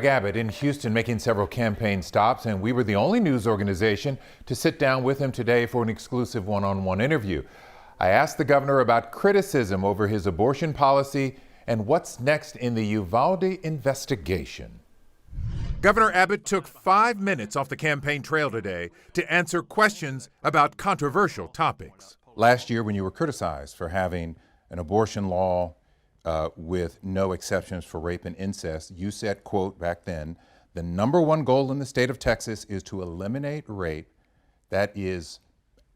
Abbott in Houston making several campaign stops, and we were the only news organization to sit down with him today for an exclusive one-on-one interview. I asked the governor about criticism over his abortion policy and what's next in the Uvalde investigation. Governor Abbott took 5 minutes off the campaign trail today to answer questions about controversial topics. Last year, when you were criticized for having an abortion law with no exceptions for rape and incest, you said, quote, back then, the #1 goal in the state of Texas is to eliminate rape. That is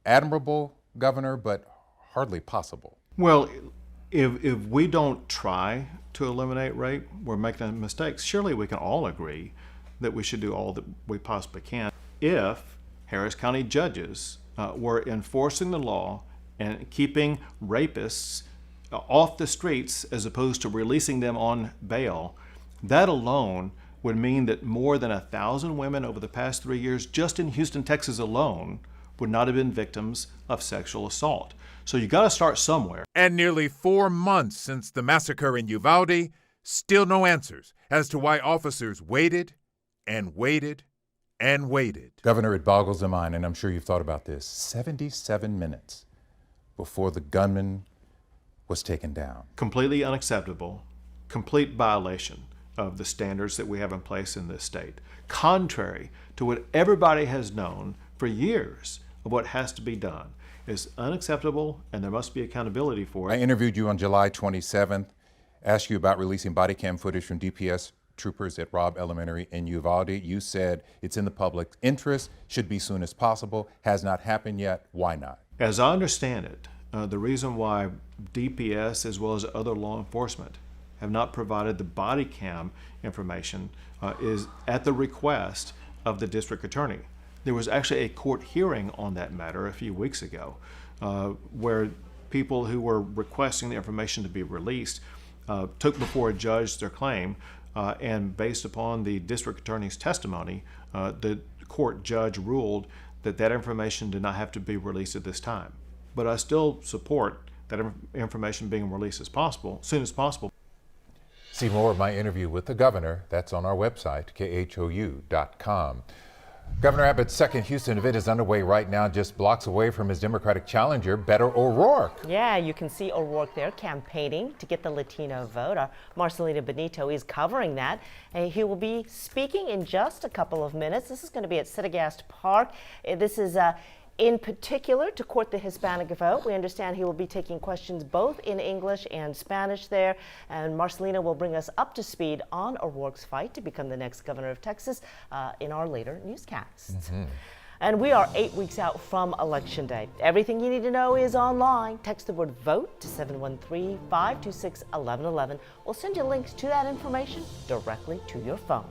admirable, Governor, but hardly possible. Well, if we don't try to eliminate rape, we're making mistakes. Surely we can all agree that we should do all that we possibly can. If Harris County judges were enforcing the law and keeping rapists off the streets as opposed to releasing them on bail, that alone would mean that more than 1,000 women over the past 3 years, just in Houston, Texas alone, would not have been victims of sexual assault. So you got to start somewhere. And nearly 4 months since the massacre in Uvalde, still no answers as to why officers waited and waited and waited. Governor, it boggles the mind, and I'm sure you've thought about this, 77 minutes before the gunman was taken down. Completely unacceptable, complete violation of the standards that we have in place in this state, contrary to what everybody has known for years of what has to be done. It's unacceptable, and there must be accountability for it. I interviewed you on July 27th, asked you about releasing body cam footage from DPS troopers at Robb Elementary in Uvalde. You said it's in the public interest, should be soon as possible, has not happened yet. Why not? As I understand it, the reason why DPS as well as other law enforcement have not provided the body cam information is at the request of the district attorney. There was actually a court hearing on that matter a few weeks ago where people who were requesting the information to be released took before a judge their claim, and based upon the district attorney's testimony, the court judge ruled that that information did not have to be released at this time. But I still support that information being released as soon as possible. See more of my interview with the governor. That's on our website, KHOU.com. Governor Abbott's second Houston event is underway right now, just blocks away from his Democratic challenger, Beto O'Rourke. Yeah, you can see O'Rourke there campaigning to get the Latino vote. Our Marcelina Benito is covering that. And he will be speaking in just a couple of minutes. This is going to be at Sittagast Park. This is in particular to court the Hispanic vote. We understand he will be taking questions both in English and Spanish there. And Marcelina will bring us up to speed on O'Rourke's fight to become the next governor of Texas in our later newscasts. And we are 8 weeks out from Election Day. Everything you need to know is online. Text the word VOTE to 713-526-1111. We'll send you links to that information directly to your phone.